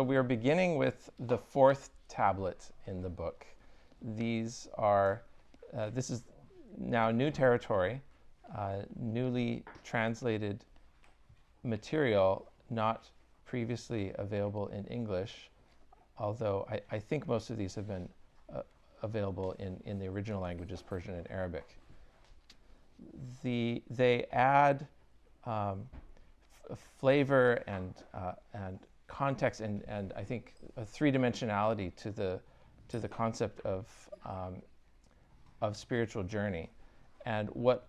So we are beginning with the fourth tablet in the book. These are, this is now new territory, newly translated material, not previously available in English, although I think most of these have been available in the original languages, Persian and Arabic. They add flavor and context and I think a three-dimensionality to the concept of spiritual journey. And what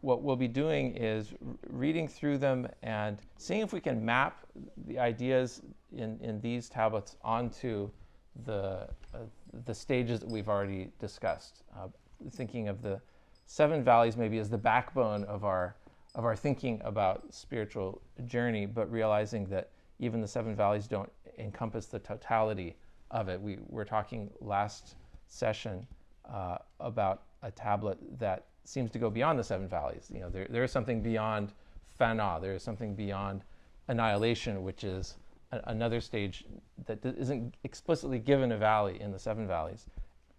we'll be doing is reading through them and seeing if we can map the ideas in these tablets onto the stages that we've already discussed. Thinking of the seven valleys maybe as the backbone of our thinking about spiritual journey, but realizing that even the seven valleys don't encompass the totality of it. We were talking last session about a tablet that seems to go beyond the seven valleys. You know, there is something beyond fana, there is something beyond annihilation, which is another stage that isn't explicitly given a valley in the seven valleys.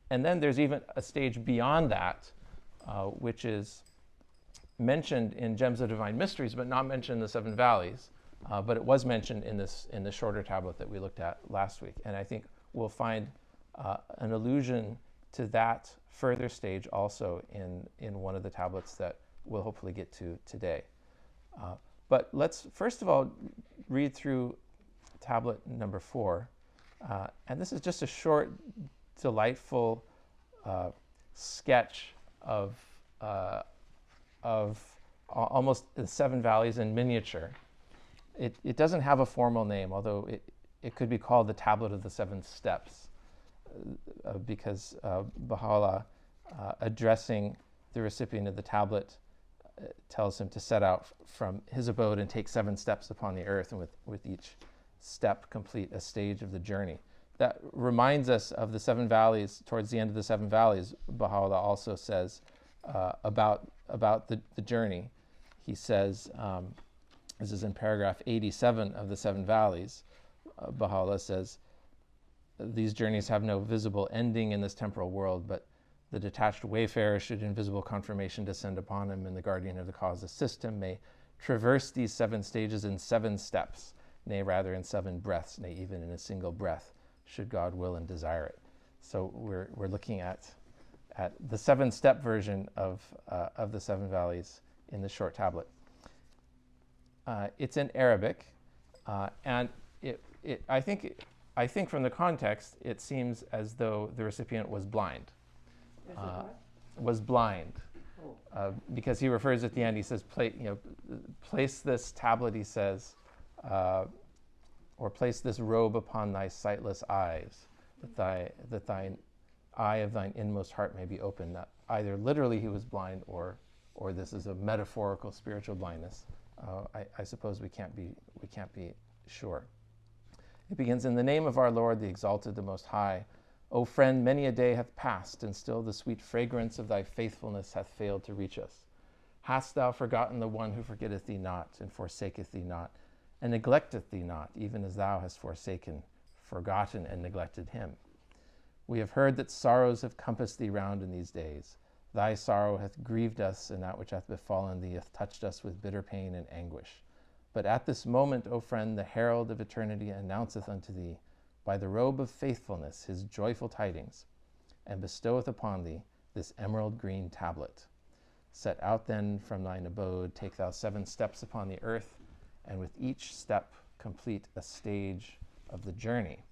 And then there's even a stage beyond that, which is mentioned in Gems of Divine Mysteries, but not mentioned in the seven valleys. But it was mentioned in the shorter tablet that we looked at last week. And I think we'll find an allusion to that further stage also in one of the tablets that we'll hopefully get to today. But let's first of all read through tablet number 4. And this is just a short, delightful sketch of almost the seven valleys in miniature. It doesn't have a formal name, although it could be called the Tablet of the Seven Steps, because Baha'u'llah, addressing the recipient of the tablet, tells him to set out from his abode and take 7 steps upon the earth, and with each step complete a stage of the journey. That reminds us of the 7 valleys. Towards the end of the 7 valleys, Baha'u'llah also says about the journey. He says, this is in paragraph 87 of the 7 valleys, Baha'u'llah says, these journeys have no visible ending in this temporal world, but the detached wayfarer, should invisible confirmation descend upon him, and the guardian of the cause assist him, may traverse these 7 stages in 7 steps, nay, rather in 7 breaths, nay, even in a single breath, should God will and desire it. So we're looking at the 7-step version of the 7 valleys in the short tablet. It's in Arabic, and I think from the context, it seems as though the recipient was blind. Was blind, because he refers at the end. He says, place this tablet. He says, or place this robe upon thy sightless eyes, that thine eye of thine inmost heart may be opened. Not either literally he was blind, or this is a metaphorical spiritual blindness. I suppose we can't be sure. It begins, in the name of our Lord, the exalted, the Most High. O friend, many a day hath passed, and still the sweet fragrance of thy faithfulness hath failed to reach us. Hast thou forgotten the one who forgetteth thee not, and forsaketh thee not, and neglecteth thee not, even as thou hast forsaken, forgotten, and neglected him? We have heard that sorrows have compassed thee round in these days. Thy sorrow hath grieved us, and that which hath befallen thee hath touched us with bitter pain and anguish. But at this moment, O friend, the herald of eternity announceth unto thee, by the robe of faithfulness, his joyful tidings, and bestoweth upon thee this emerald green tablet. Set out then from thine abode, take thou 7 steps upon the earth, and with each step complete a stage of the journey.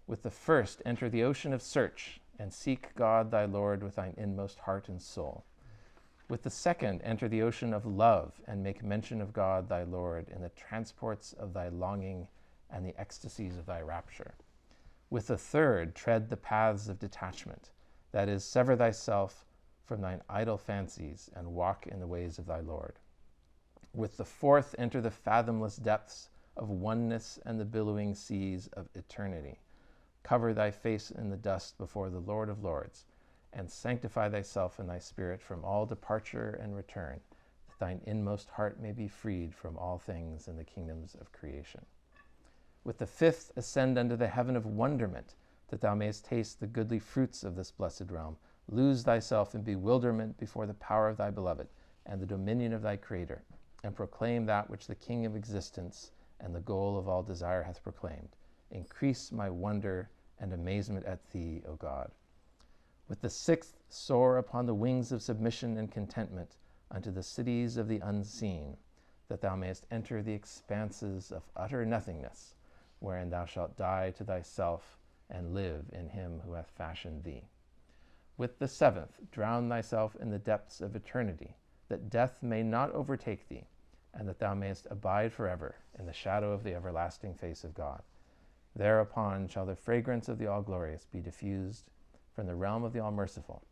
With the first, enter the ocean of search, and seek God thy Lord with thine inmost heart and soul. With the second, enter the ocean of love, and make mention of God thy Lord in the transports of thy longing and the ecstasies of thy rapture. With the third, tread the paths of detachment, that is, sever thyself from thine idle fancies, and walk in the ways of thy Lord. With the fourth, enter the fathomless depths of oneness and the billowing seas of eternity. Cover thy face in the dust before the Lord of Lords, and sanctify thyself and thy spirit from all departure and return, that thine inmost heart may be freed from all things in the kingdoms of creation. With the fifth, ascend unto the heaven of wonderment, that thou mayest taste the goodly fruits of this blessed realm. Lose thyself in bewilderment before the power of thy beloved and the dominion of thy Creator, and proclaim that which the King of existence and the goal of all desire hath proclaimed. Increase my wonder and amazement at thee, O God. With the sixth, soar upon the wings of submission and contentment unto the cities of the unseen, that thou mayest enter the expanses of utter nothingness, wherein thou shalt die to thyself and live in him who hath fashioned thee. With the seventh, drown thyself in the depths of eternity, that death may not overtake thee, and that thou mayest abide forever in the shadow of the everlasting face of God. Thereupon shall the fragrance of the All-Glorious be diffused from the realm of the All-Merciful,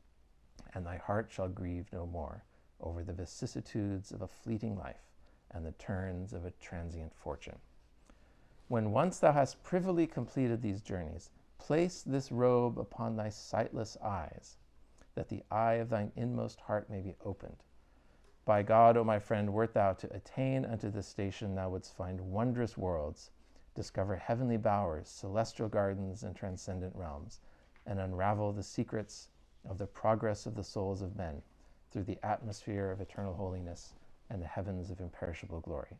and thy heart shall grieve no more over the vicissitudes of a fleeting life and the turns of a transient fortune. When once thou hast privily completed these journeys, place this robe upon thy sightless eyes, that the eye of thine inmost heart may be opened. By God, O my friend, wert thou to attain unto this station, thou wouldst find wondrous worlds, discover heavenly bowers, celestial gardens, and transcendent realms, and unravel the secrets of the progress of the souls of men through the atmosphere of eternal holiness and the heavens of imperishable glory.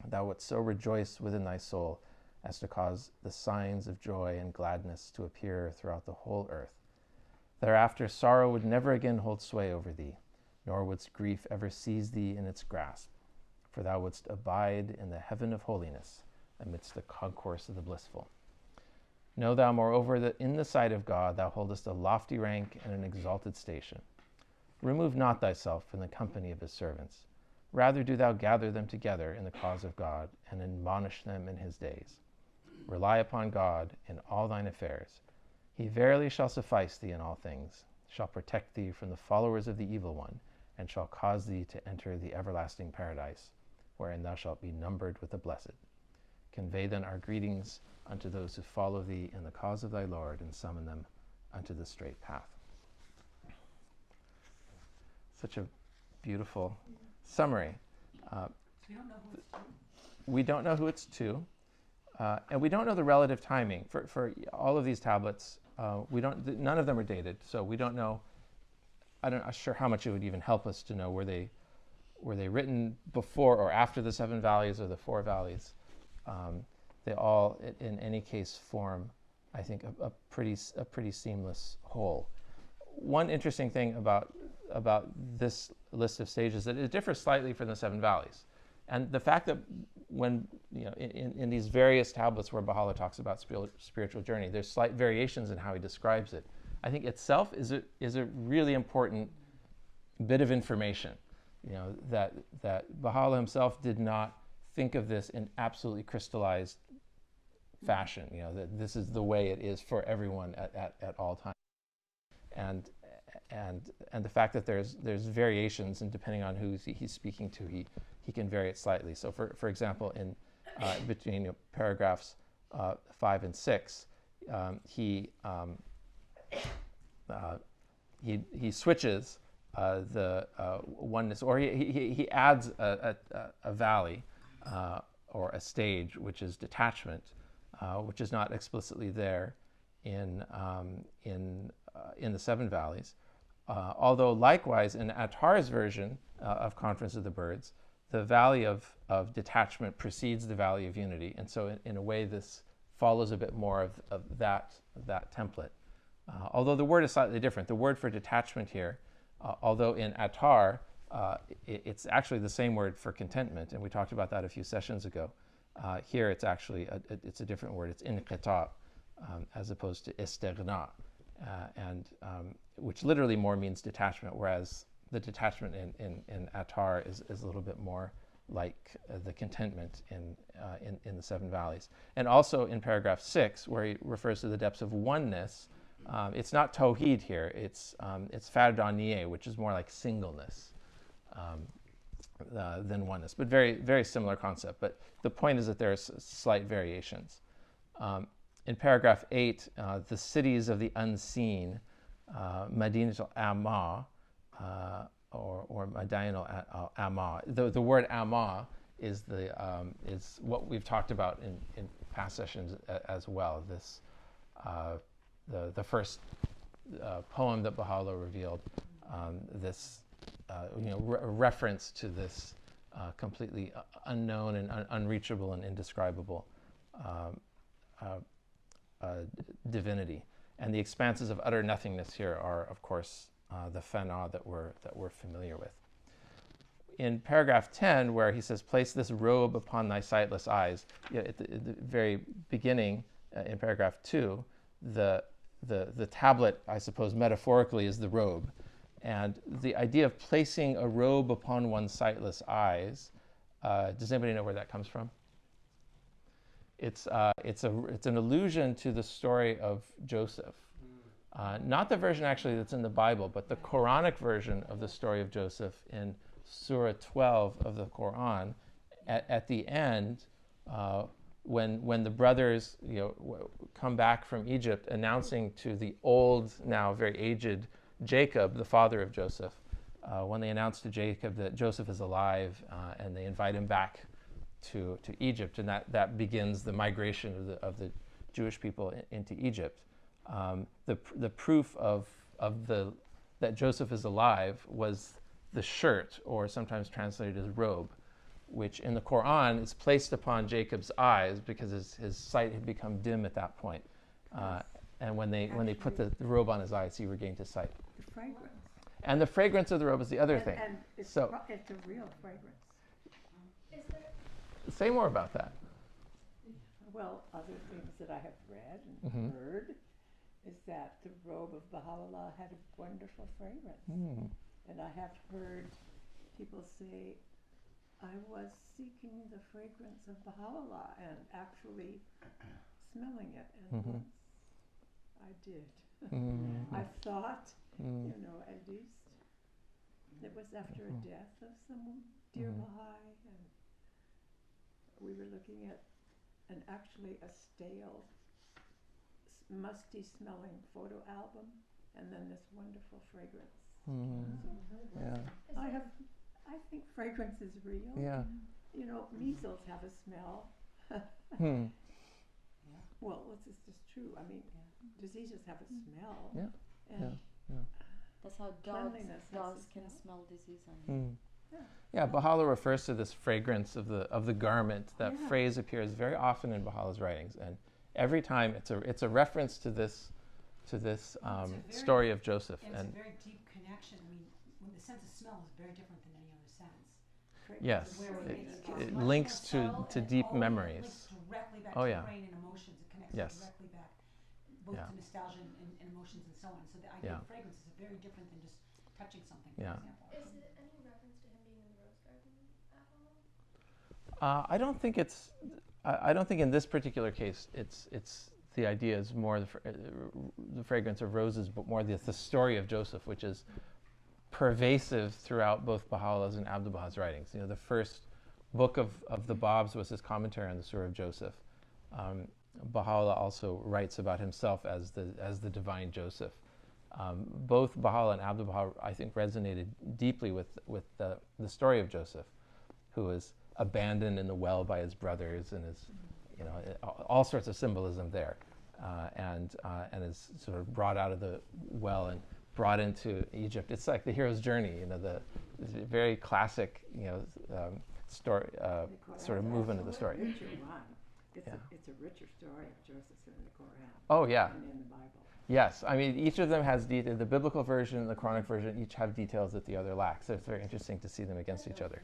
Thou wouldst so rejoice within thy soul as to cause the signs of joy and gladness to appear throughout the whole earth. Thereafter sorrow would never again hold sway over thee, nor wouldst grief ever seize thee in its grasp, for thou wouldst abide in the heaven of holiness amidst the concourse of the blissful. Know thou, moreover, that in the sight of God thou holdest a lofty rank and an exalted station. Remove not thyself from the company of his servants. Rather do thou gather them together in the cause of God, and admonish them in his days. Rely upon God in all thine affairs. He verily shall suffice thee in all things, shall protect thee from the followers of the evil one, and shall cause thee to enter the everlasting paradise, wherein thou shalt be numbered with the blessed. Convey then our greetings unto those who follow thee in the cause of thy Lord, and summon them unto the straight path. Such a beautiful summary. We don't know who it's to, and we don't know the relative timing for all of these tablets. None of them are dated, so we don't know. I'm not sure how much it would even help us to know were they written before or after the seven valleys or the four valleys. They all, in any case, form, I think, a pretty seamless whole. One interesting thing about this list of stages is that it differs slightly from the seven valleys, and the fact that when in these various tablets where Baha'u'llah talks about spiritual journey, there's slight variations in how he describes it, I think itself is a really important bit of information. That Baha'u'llah himself did not think of this in absolutely crystallized fashion. That this is the way it is for everyone at all times, and the fact that there's variations, and depending on who he's speaking to, he can vary it slightly. So for example, in between paragraphs 5 and 6, he switches the oneness, or he adds a valley or a stage, which is detachment, which is not explicitly there in the seven valleys. Although likewise in Attar's version of Conference of the Birds, the valley of detachment precedes the valley of unity, and so in a way this follows a bit more of that template. Although the word is slightly different. The word for detachment here, although in Attar it's actually the same word for contentment, and we talked about that a few sessions ago. Here it's actually it's a different word. It's inqita, as opposed to istighna, which literally more means detachment, whereas the detachment in Attar is a little bit more like the contentment in the seven valleys. And also in paragraph 6, where he refers to the depths of oneness, it's not tawheed here, it's fardaniye, which is more like singleness than oneness, but very, very similar concept. But the point is that there's slight variations. In paragraph 8, the cities of the unseen, Madinat al-Amma, or Madain al-Amma. The word Amma is what we've talked about past sessions as well. This the first poem that Baha'u'llah revealed, this reference to this completely unknown and unreachable and indescribable divinity. And the expanses of utter nothingness here are, of course, the fana that we're familiar with. In paragraph 10, where he says, "Place this robe upon thy sightless eyes," at the very beginning, in paragraph 2, the tablet, I suppose, metaphorically, is the robe. And the idea of placing a robe upon one's sightless eyes, does anybody know where that comes from? It's an allusion to the story of Joseph. Not the version actually that's in the Bible, but the Quranic version of the story of Joseph in Surah 12 of the Quran. At the end, when the brothers come back from Egypt, announcing to the old, now very aged Jacob, the father of Joseph, when they announce to Jacob that Joseph is alive, and they invite him back to Egypt, and that begins the migration of the Jewish people into Egypt. The proof that Joseph is alive was the shirt, or sometimes translated as robe, which in the Quran is placed upon Jacob's eyes because his sight had become dim at that point. And when they put the robe on his eyes, he regained his sight. The fragrance. And the fragrance of the robe is the other thing. And it's So it's a real fragrance. Is there, say more about that. Well, other things that I have read and heard is that the robe of Baha'u'llah had a wonderful fragrance. And I have heard people say, I was seeking the fragrance of Baha'u'llah and actually smelling it. And once I did. I thought, at least it was after a death of someone, dear Baha'i, and we were looking at actually a stale, musty smelling photo album, and then this wonderful fragrance. Yeah. I think fragrance is real. Yeah. Measles have a smell. Well, this is just true. I mean, diseases have a smell. Yeah. And That's how Cleanliness has dogs a can smell. smell disease on you. Yeah, Baha'u'llah refers to this fragrance of the garment. That phrase appears very often in Baha'u'llah's writings, and every time it's a reference to this story of Joseph. And it's a very deep connection. I mean, when the sense of smell is very different than any other sense. Yes, Where it much links more to subtle, and deep it memories. links directly back Oh, to yeah. the brain and emotions. It connects Yes. directly back, both to nostalgia and emotions and so on. So the idea of fragrance is very different than just touching something, for example. is it any reference to him being in the rose garden at all? I don't think it's. I don't think in this particular case it's the idea is more the fragrance of roses, but more the story of Joseph, which is pervasive throughout both Baha'u'llah's and Abdu'l-Baha's writings. The first book of the Babs was his commentary on the Surah of Joseph. Baha'u'llah also writes about himself as the divine Joseph. Both Baha'u'llah and Abdu'l-Baha, I think, resonated deeply with the story of Joseph, who was abandoned in the well by his brothers, and is, all sorts of symbolism there, and is sort of brought out of the well and brought into Egypt. It's like the hero's journey, the very classic, story, sort of movement of the story. It's a richer story of Joseph in the Quran. Oh yeah. Than in the Bible. Yes, I mean each of them has detail. The biblical version and the Quranic version each have details that the other lacks. So it's very interesting to see them against each other.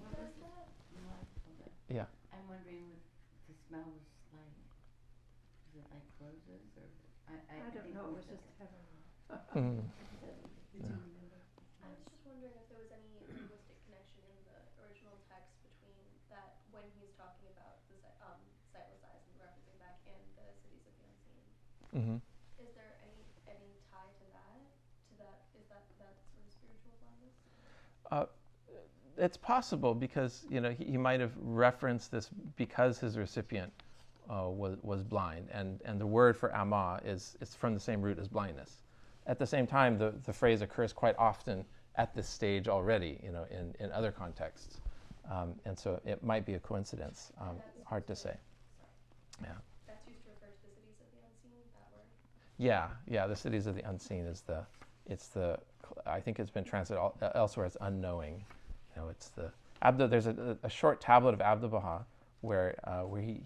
Yeah. I'm wondering what the smell was like. Is it like roses or? I don't know. It was just heaven. I was just wondering if there was any linguistic connection in the original text between that when he's talking about the sightless eyes and referencing back in the cities of the unseen. Is there any tie to that? Is that sort of spiritual blindness? It's possible because he might have referenced this because his recipient was blind, and the word for ama is from the same root as blindness. At the same time, the phrase occurs quite often at this stage already, in other contexts, and so it might be a coincidence. Hard to say. Yeah. That's Yeah, the cities of the unseen is I think it's been translated elsewhere as unknowing. It's the there's a short tablet of Abdul Baha where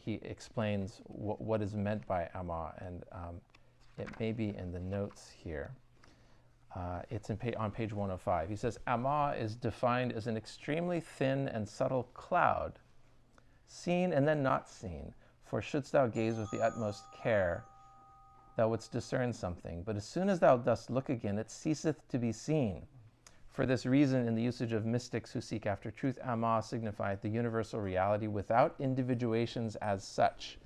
he explains what is meant by Amma, and it may be in the notes here. It's on page 105. He says, Amma is defined as an extremely thin and subtle cloud, seen and then not seen. For shouldst thou gaze with the utmost care, thou wouldst discern something. But as soon as thou dost look again, it ceaseth to be seen. For this reason, in the usage of mystics who seek after truth, Amma signifieth the universal reality without individuations as such.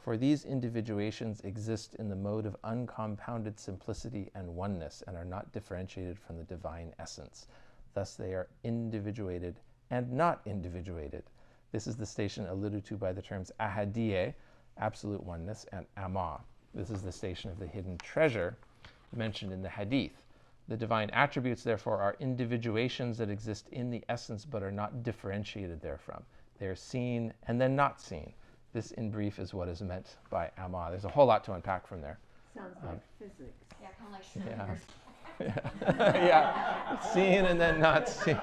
For these individuations exist in the mode of uncompounded simplicity and oneness, and are not differentiated from the divine essence. Thus they are individuated and not individuated. This is the station alluded to by the terms ahadiyeh, absolute oneness, and amma. This is the station of the hidden treasure mentioned in the hadith. The divine attributes, therefore, are individuations that exist in the essence but are not differentiated therefrom. They are seen and then not seen. This, in brief, is what is meant by Amma. There's a whole lot to unpack from there. Sounds like physics. Yeah, kind of like Yeah. Yeah. Seen and then not seen.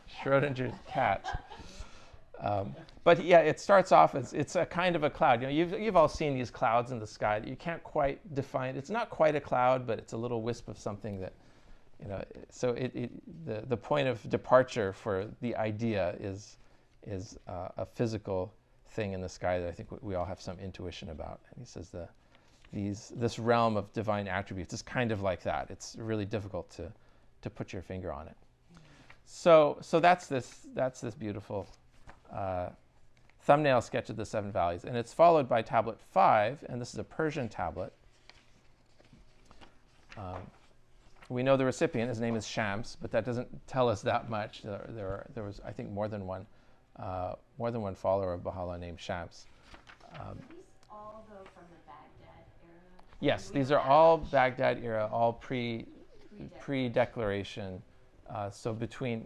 Schrodinger's cat. But yeah, it starts off as it's a kind of a cloud. You've all seen these clouds in the sky that you can't quite define. It's not quite a cloud, but it's a little wisp of something that, So the point of departure for the idea is a physical thing in the sky that I think we all have some intuition about. And he says this realm of divine attributes is kind of like that. It's really difficult to put your finger on it. So that's this beautiful thumbnail sketch of the seven valleys, and it's followed by tablet 5, and this is a Persian tablet. We know the recipient, his name is Shams, but that doesn't tell us that much. There was, I think, more than one follower of Baha'u'llah named Shams. Are these all, though, from the Baghdad era? Yes, these are all Baghdad era, all pre-declaration. So between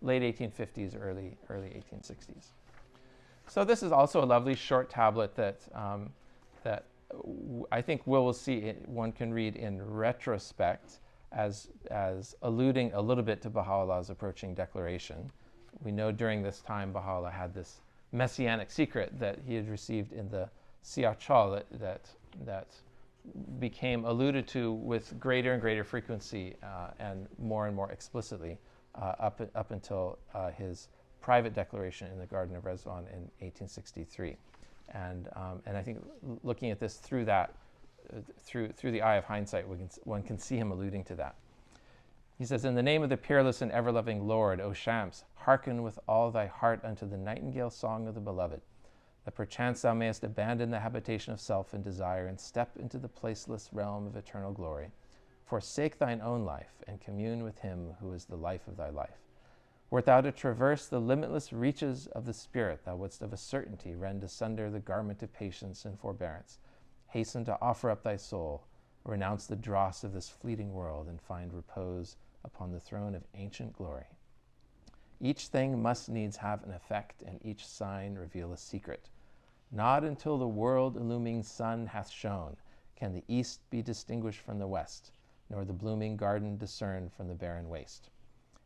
late 1850s, early 1860s. So this is also a lovely short tablet that I think we'll see. One can read in retrospect as alluding a little bit to Baha'u'llah's approaching declaration. We know during this time Baha'u'llah had this messianic secret that he had received in the Siyachal that became alluded to with greater and greater frequency and more explicitly up until his private declaration in the Garden of Rezwan in 1863. And I think looking at this through the eye of hindsight, one can see him alluding to that. He says, "In the name of the peerless and ever-loving Lord, O Shams, hearken with all thy heart unto the nightingale song of the beloved, that perchance thou mayest abandon the habitation of self and desire and step into the placeless realm of eternal glory. Forsake thine own life and commune with him who is the life of thy life. Wert thou to traverse the limitless reaches of the spirit, thou wouldst of a certainty rend asunder the garment of patience and forbearance. Hasten to offer up thy soul, renounce the dross of this fleeting world, and find repose upon the throne of ancient glory. Each thing must needs have an effect, and each sign reveal a secret. Not until the world-illuming sun hath shone can the east be distinguished from the west, nor the blooming garden discerned from the barren waste.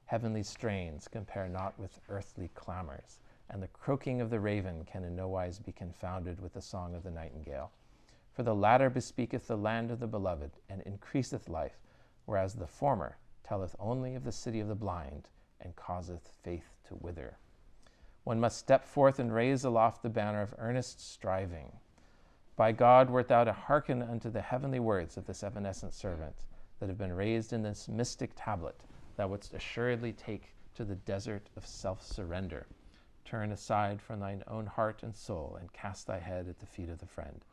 Heavenly strains compare not with earthly clamors, and the croaking of the raven can in no wise be confounded with the song of the nightingale. For the latter bespeaketh the land of the beloved, and increaseth life, whereas the former telleth only of the city of the blind, and causeth faith to wither. One must step forth and raise aloft the banner of earnest striving. By God, wert thou to hearken unto the heavenly words of this evanescent servant that have been raised in this mystic tablet, thou wouldst assuredly take to the desert of self-surrender. Turn aside from thine own heart and soul, and cast thy head at the feet of the friend.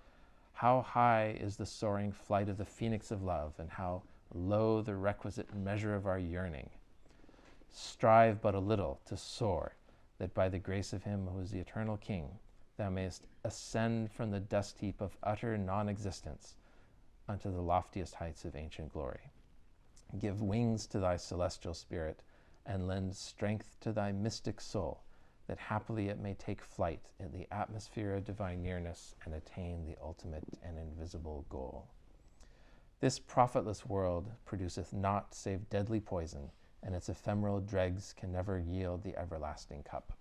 How high is the soaring flight of the phoenix of love, and how low the requisite measure of our yearning. Strive but a little to soar, that by the grace of him who is the eternal King, thou mayest ascend from the dust heap of utter non-existence unto the loftiest heights of ancient glory. Give wings to thy celestial spirit, and lend strength to thy mystic soul, that happily it may take flight in the atmosphere of divine nearness and attain the ultimate and invisible goal." This profitless world produceth naught save deadly poison, and its ephemeral dregs can never yield the everlasting cup.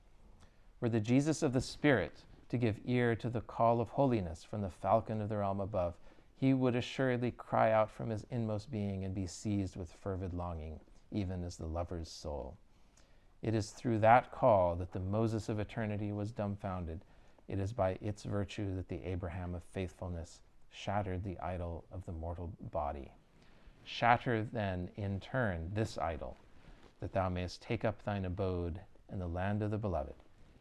Were the Jesus of the Spirit to give ear to the call of holiness from the falcon of the realm above, he would assuredly cry out from his inmost being and be seized with fervid longing, even as the lover's soul. It is through that call that the Moses of eternity was dumbfounded. It is by its virtue that the Abraham of faithfulness shattered the idol of the mortal body. Shatter then, in turn, this idol, that thou mayest take up thine abode in the land of the beloved,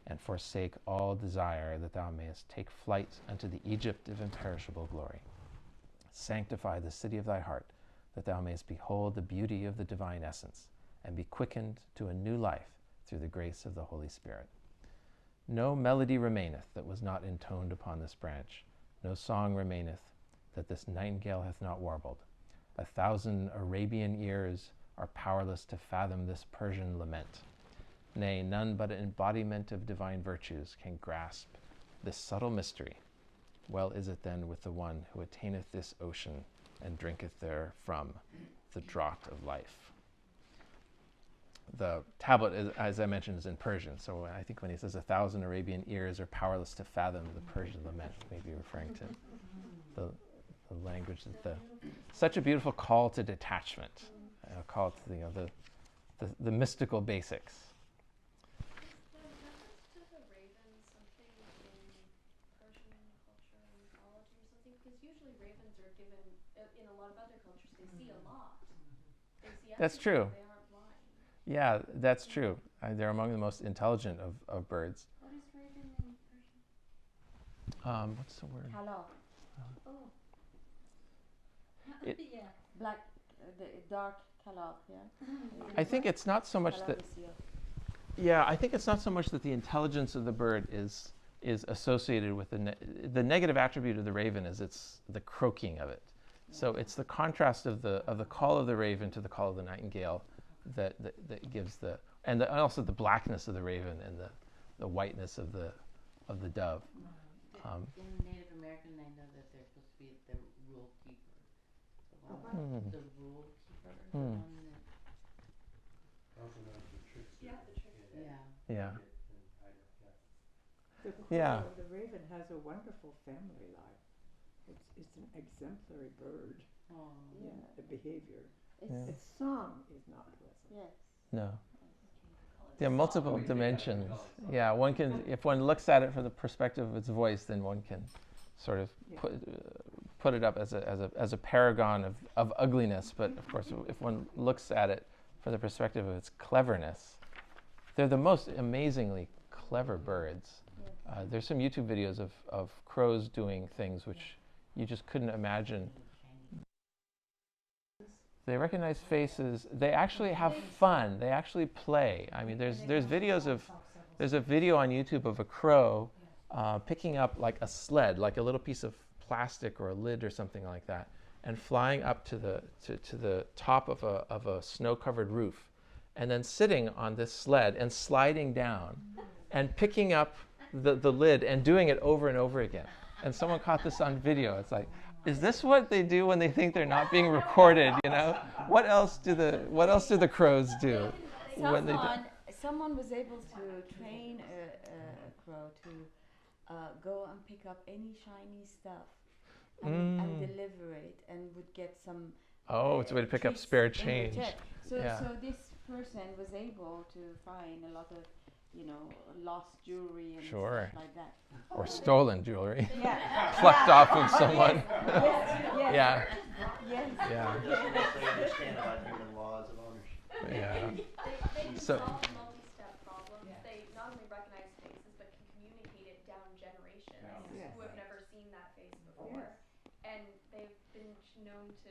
and forsake all desire, that thou mayest take flight unto the Egypt of imperishable glory. Sanctify the city of thy heart, that thou mayest behold the beauty of the divine essence, and be quickened to a new life through the grace of the Holy Spirit. No melody remaineth that was not intoned upon this branch. No song remaineth that this nightingale hath not warbled. 1,000 Arabian ears are powerless to fathom this Persian lament. Nay, none but an embodiment of divine virtues can grasp this subtle mystery. Well is it then with the one who attaineth this ocean and drinketh therefrom the draught of life. The tablet, as I mentioned, is in Persian, so I think when he says 1,000 Arabian ears are powerless to fathom the Persian lament, maybe referring to the language that such a beautiful call to detachment, a call to the mystical basics. The reference to the raven something in Persian culture and mythology or something? Because usually ravens are given, in a lot of other cultures, they see a lot. They see That's everything, true. They aren't blind. Yeah, that's true. They're among the most intelligent of birds. What is raven in Persian? What's the word? Kala. Oh. It- Yeah. Black, the dark kala, yeah? I think it's not so much that. Kala. Yeah, I think it's not so much that the intelligence of the bird is associated with the negative attribute of the raven is it's the croaking of it. So it's the contrast of the call of the raven to the call of the nightingale that gives and also the blackness of the raven and the whiteness of the dove. In Native American, I know that they're supposed to be the rule keeper. The rule keeper, the one that, Yeah. yeah. Yeah. The Yeah. crow, the raven has a wonderful family life. It's an exemplary bird. Oh, Yeah, the behavior. Yeah. Its song is not pleasant. Yes. No. There are multiple dimensions. Yeah, one can, if one looks at it from the perspective of its voice, then one can sort of put it up as a paragon of ugliness. But of course, if one looks at it from the perspective of its cleverness, they're the most amazingly clever birds. There's some YouTube videos of crows doing things which you just couldn't imagine. They recognize faces. They actually have fun. They actually play. I mean, there's videos of, there's a video on YouTube of a crow picking up like a sled, like a little piece of plastic or a lid or something like that, and flying up to the top of a snow-covered roof, and then sitting on this sled and sliding down, and picking up the lid and doing it over and over again. And someone caught this on video. It's like, is this what they do when they think they're not being recorded? You know, what else do the crows do when they do? Someone was able to train a crow to go and pick up any shiny stuff and deliver it, and would get some. Oh, it's a way to pick up treats spare in change. return. So, Yeah. so this person was able to find a lot of, lost jewelry and Sure. stuff like that. Or stolen jewelry, Yeah. plucked off of someone. Yes. Yeah, Yes. yeah, They understand about human laws of ownership. yeah. They can So- solve multi-step problems. They not only recognize faces, but can communicate it down generations Yes. who have never seen that face before. And they've been known to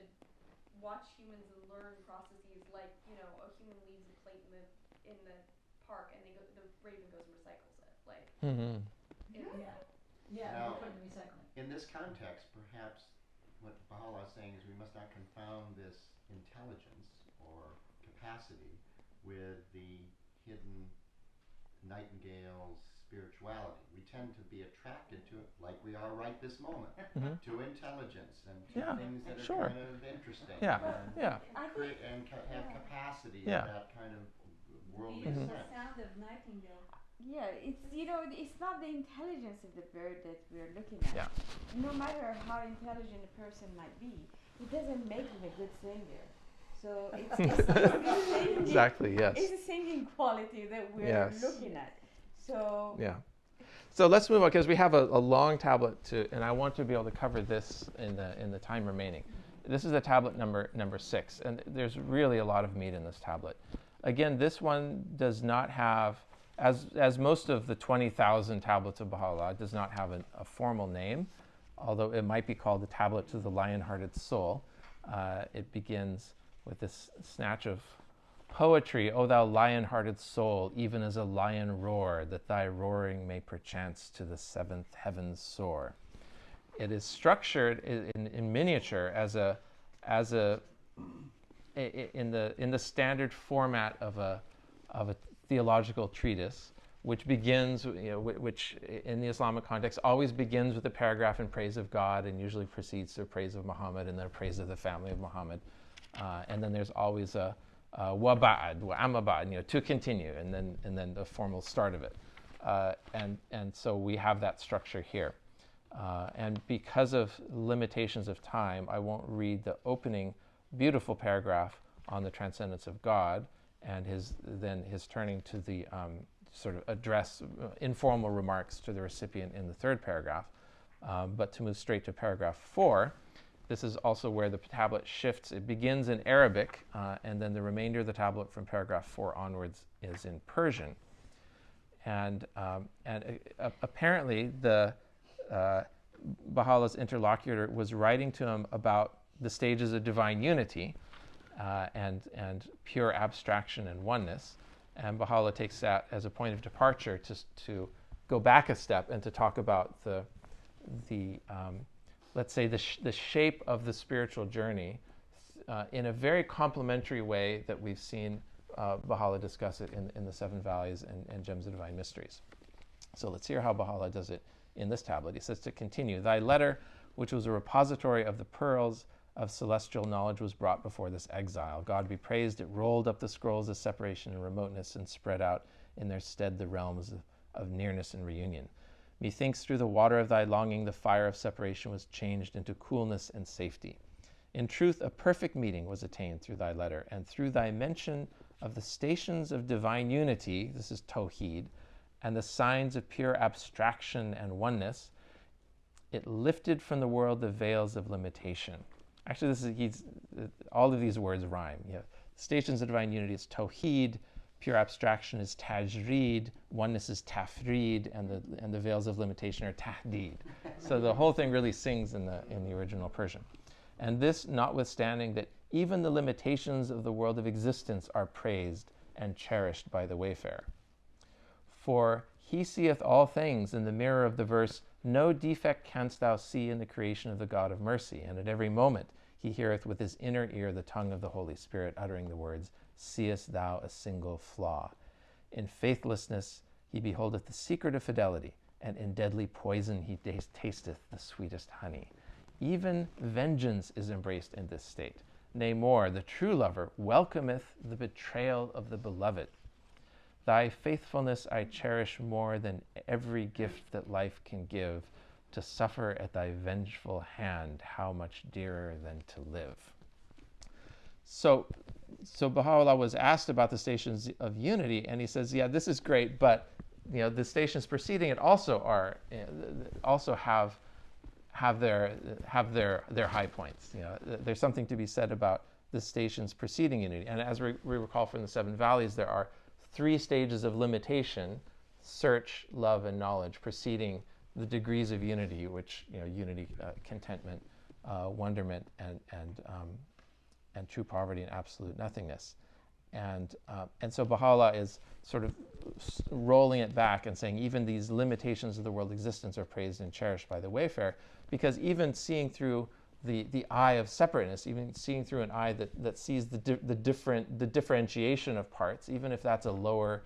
watch humans and learn processes like, a human leaves a plate in the park, and the raven goes and recycles it. Like, Mm-hmm. Yeah, Now- they put it in recycling. In this context, perhaps what Baha'u'llah is saying is we must not confound this intelligence or capacity with the hidden nightingales, spirituality. We tend to be attracted to it, like we are right this moment, to intelligence and to things that are kind of interesting and, have capacity in that kind of worldly sense. The sound of nightingale. Yeah, it's it's not the intelligence of the bird that we're looking at. Yeah. No matter how intelligent a person might be, it doesn't make him a good singer. So it's the singing, exactly, yes. It's the singing quality that we're looking at. So So let's move on, because we have a long tablet and I want to be able to cover this in the time remaining. This is the tablet number 6, and there's really a lot of meat in this tablet. Again, this one does not have, as most of the 20,000 tablets of Baha'u'llah, does not have a formal name, although it might be called the Tablet to the Lionhearted Soul. It begins with this snatch of poetry: O thou lion-hearted soul, even as a lion roar, that thy roaring may perchance to the 7th heaven soar. It is structured in miniature in the standard format of a theological treatise, which begins, which in the Islamic context always begins with a paragraph in praise of God, and usually precedes the praise of Muhammad and then praise of the family of Muhammad. And then there's always a wa ba'ad, wa amma ba'ad, to continue, and then the formal start of it. And so we have that structure here. And because of limitations of time, I won't read the opening beautiful paragraph on the transcendence of God and his turning to the sort of address informal remarks to the recipient in the 3rd paragraph, but to move straight to paragraph 4. This is also where the tablet shifts. It begins in Arabic, and then the remainder of the tablet from paragraph 4 onwards is in Persian. And apparently the Baha'u'llah's interlocutor was writing to him about the stages of divine unity and pure abstraction and oneness. And Baha'u'llah takes that as a point of departure to go back a step and to talk about the let's say, the shape of the spiritual journey in a very complementary way that we've seen Baha'u'llah discuss it in the 7 Valleys and Gems of Divine Mysteries. So let's hear how Baha'u'llah does it in this tablet. He says, to continue, thy letter, which was a repository of the pearls of celestial knowledge, was brought before this exile. God be praised, it rolled up the scrolls of separation and remoteness and spread out in their stead the realms of nearness and reunion. Methinks through the water of thy longing the fire of separation was changed into coolness and safety. In truth, a perfect meeting was attained through thy letter, and through thy mention of the stations of divine unity, this is Tawheed, and the signs of pure abstraction and oneness, it lifted from the world the veils of limitation. Actually, all of these words rhyme. Stations of divine unity is Tawheed, pure abstraction is tajreed, oneness is tafreed, and the veils of limitation are tahdeed. So the whole thing really sings in the original Persian. And this notwithstanding that even the limitations of the world of existence are praised and cherished by the wayfarer. For he seeth all things in the mirror of the verse, no defect canst thou see in the creation of the God of mercy, and at every moment he heareth with his inner ear the tongue of the Holy Spirit uttering the words, seest thou a single flaw? In faithlessness he beholdeth the secret of fidelity, and in deadly poison he tasteth the sweetest honey. Even vengeance is embraced in this state. Nay more, the true lover welcometh the betrayal of the beloved. Thy faithfulness I cherish more than every gift that life can give. To suffer at thy vengeful hand, how much dearer than to live. So Baha'u'llah was asked about the stations of unity, and he says, yeah, this is great, but the stations preceding it also have their high points. There's something to be said about the stations preceding unity. And as we recall from the 7 Valleys, there are 3 stages of limitation: search, love, and knowledge, preceding the degrees of unity, which unity, contentment, wonderment, and true poverty and absolute nothingness. And so Baha'u'llah is sort of rolling it back and saying even these limitations of the world existence are praised and cherished by the wayfarer, because even seeing through the eye of separateness, even seeing through an eye that sees the differentiation of parts, even if that's a lower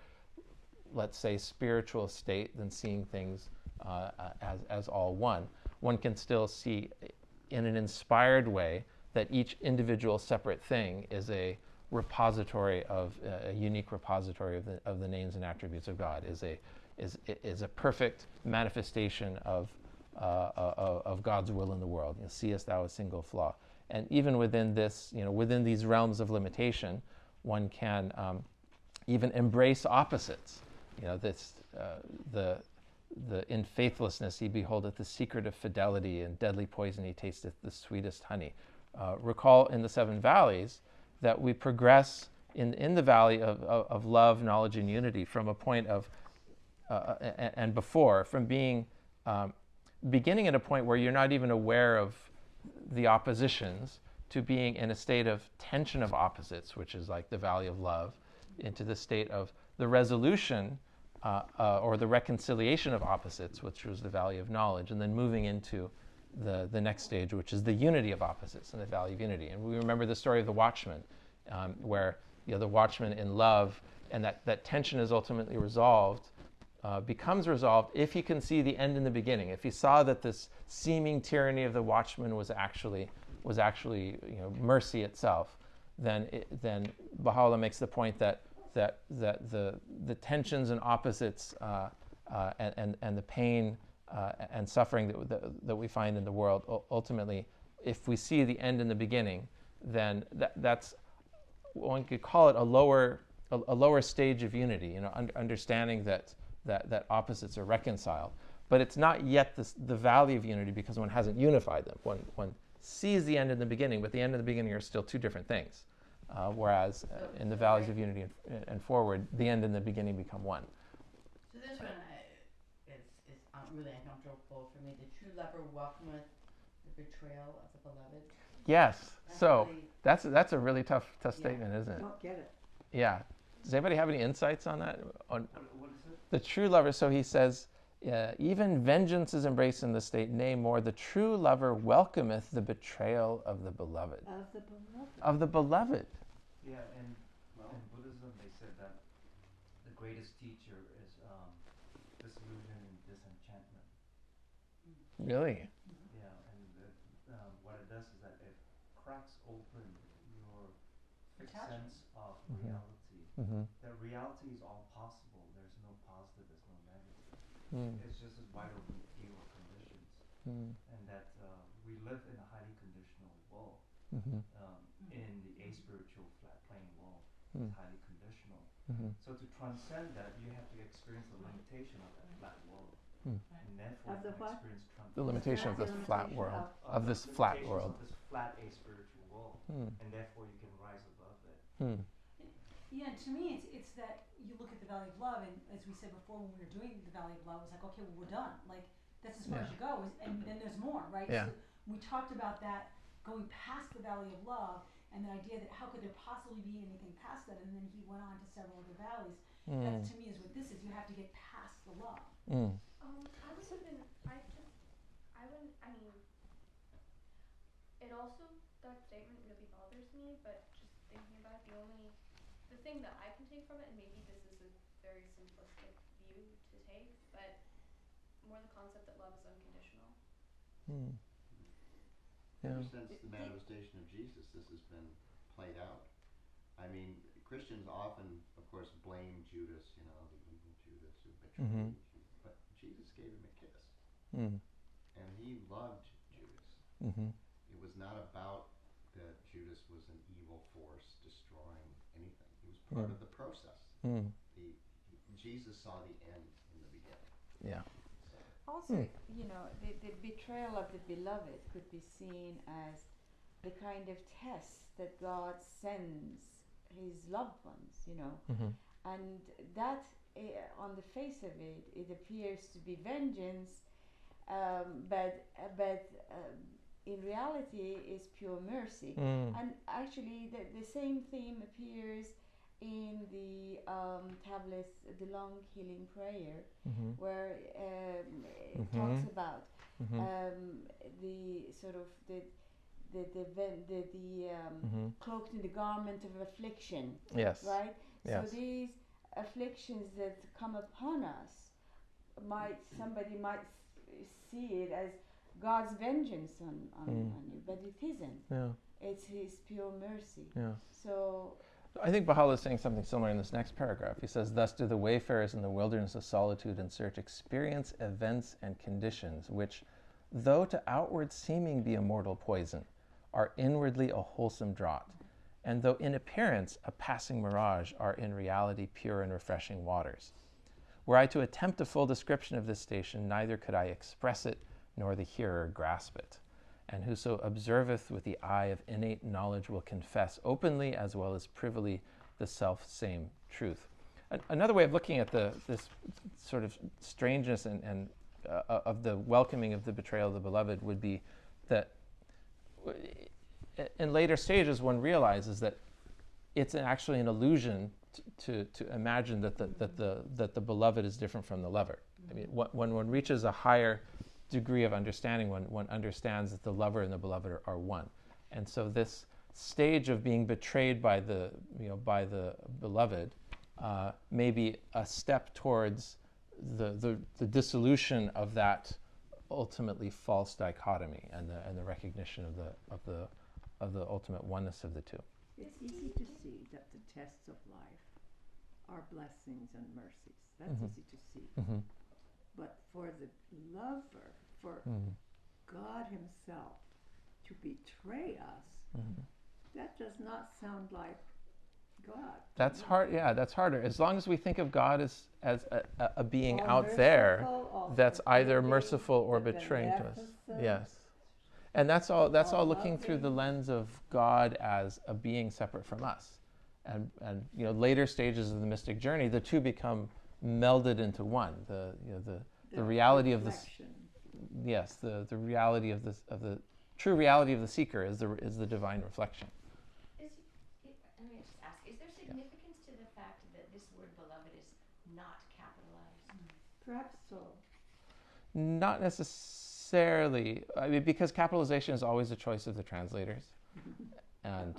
let's say, spiritual state than seeing things as all one. One can still see in an inspired way that each individual separate thing is a repository of a unique repository of the names and attributes of God, is a perfect manifestation of God's will in the world. Seest thou a single flaw? And even within this, within these realms of limitation, one can even embrace opposites. In faithlessness he beholdeth the secret of fidelity, and deadly poison he tasteth the sweetest honey. Recall in the Seven Valleys that we progress in the valley of love, knowledge, and unity from a point of, and before, from being, beginning at a point where you're not even aware of the oppositions, to being in a state of tension of opposites, which is like the valley of love, into the state of the resolution or the reconciliation of opposites, which was the valley of knowledge, and then moving into the next stage, which is the unity of opposites in the valley of unity. And we remember the story of the watchman, where the watchman in love, and that tension is ultimately resolved, becomes resolved if he can see the end in the beginning. If he saw that this seeming tyranny of the watchman was actually mercy itself, then Baha'u'llah makes the point that the tensions and opposites and the pain and suffering that we find in the world, ultimately, if we see the end in the beginning, then that's, one could call it a lower stage of unity. Understanding that opposites are reconciled, but it's not yet the valley of unity, because one hasn't unified them. One sees the end in the beginning, but the end and the beginning are still two different things. Whereas in the valleys of unity and forward, the end and the beginning become one. So this one is really uncomfortable for me. The true lover welcometh the betrayal of the beloved. Yes. So really, that's a really tough statement, isn't it? Don't get it. Yeah. Does anybody have any insights on that? What is it? The true lover. So he says, even vengeance is embraced in the state. Nay, more, the true lover welcometh the betrayal of the beloved. Of the beloved. Of the beloved. Yeah, and in Buddhism they said that the greatest teacher is disillusion and disenchantment. Really? Yeah, and what it does is that it cracks open your fixed sense of reality. Mm-hmm. That reality is all possible. There's no positive, there's no negative. It's just as wide open view of conditions. And that we live in a highly conditional world. In the aspiritual flat plane world, it's highly conditional. So to transcend that, you have to experience the limitation of that flat world. And therefore, Of the what? experience The limitation of this flat world. Of this flat world. Of this flat aspiritual world. And therefore, you can rise above it. Yeah, and to me, it's that you look at the Valley of Love, and as we said before, when we were doing the Valley of Love, it's like, okay, well, we're done. Like, that's as far as you go, and then there's more, right? Yeah. So we talked about that, going past the Valley of Love, and the idea that how could there possibly be anything past that, and then he went on to several other valleys. That, to me, is what this is. You have to get past the love. It also, that statement really bothers me, but just thinking about it, the thing that I can take from it, and maybe this is a very simplistic view to take, but more the concept that love is unconditional. Ever since the manifestation of Jesus, this has been played out. I mean, Christians often, of course, blame Judas, the evil Judas who betrayed Jesus. But Jesus gave him a kiss. And he loved Judas. It was not about that Judas was an evil force destroying anything. He was part of the process. Jesus saw the end in the beginning. Yeah. Also, the betrayal of the beloved could be seen as the kind of test that God sends his loved ones, and that on the face of it, it appears to be vengeance, but in reality is pure mercy. And actually, the same theme appears in the tablets, the long healing prayer, where it talks about the sort of the cloaked in the garment of affliction. Yes. Right. Yes. So these afflictions that come upon us, somebody might see it as God's vengeance on you, but it isn't. Yeah. It's His pure mercy. Yeah. So I think Baha'u'llah is saying something similar in this next paragraph. He says, "Thus do the wayfarers in the wilderness of solitude and search experience events and conditions which, though to outward seeming be a mortal poison, are inwardly a wholesome draught, and though in appearance a passing mirage, are in reality pure and refreshing waters. Were I to attempt a full description of this station, neither could I express it, nor the hearer grasp it. And whoso observeth with the eye of innate knowledge will confess openly as well as privily the self-same truth." Another way of looking at this sort of strangeness and of the welcoming of the betrayal of the beloved would be that in later stages one realizes that it's actually an illusion to imagine that the beloved is different from the lover. I mean, when one reaches a higher degree of understanding, one understands that the lover and the beloved are one. And so this stage of being betrayed by the beloved may be a step towards the dissolution of that ultimately false dichotomy and the recognition of the ultimate oneness of the two. It's easy to see that the tests of life are blessings and mercies. That's easy to see. But for the lover, for God Himself to betray us, that does not sound like God. That's hard. Yeah, that's harder. As long as we think of God as a being All out there merciful, that's all either forgiving, merciful or the betraying to us. beneficent, Yes. And that's all looking loving. through the lens of God as a being separate from us. And later stages of the mystic journey, the two become melded into one. The reality of this. Yes, the reality of this, of the true reality of the seeker is the divine reflection. Let me just ask: is there significance to the fact that this word "beloved" is not capitalized? Perhaps so. Not necessarily. I mean, because capitalization is always a choice of the translators, and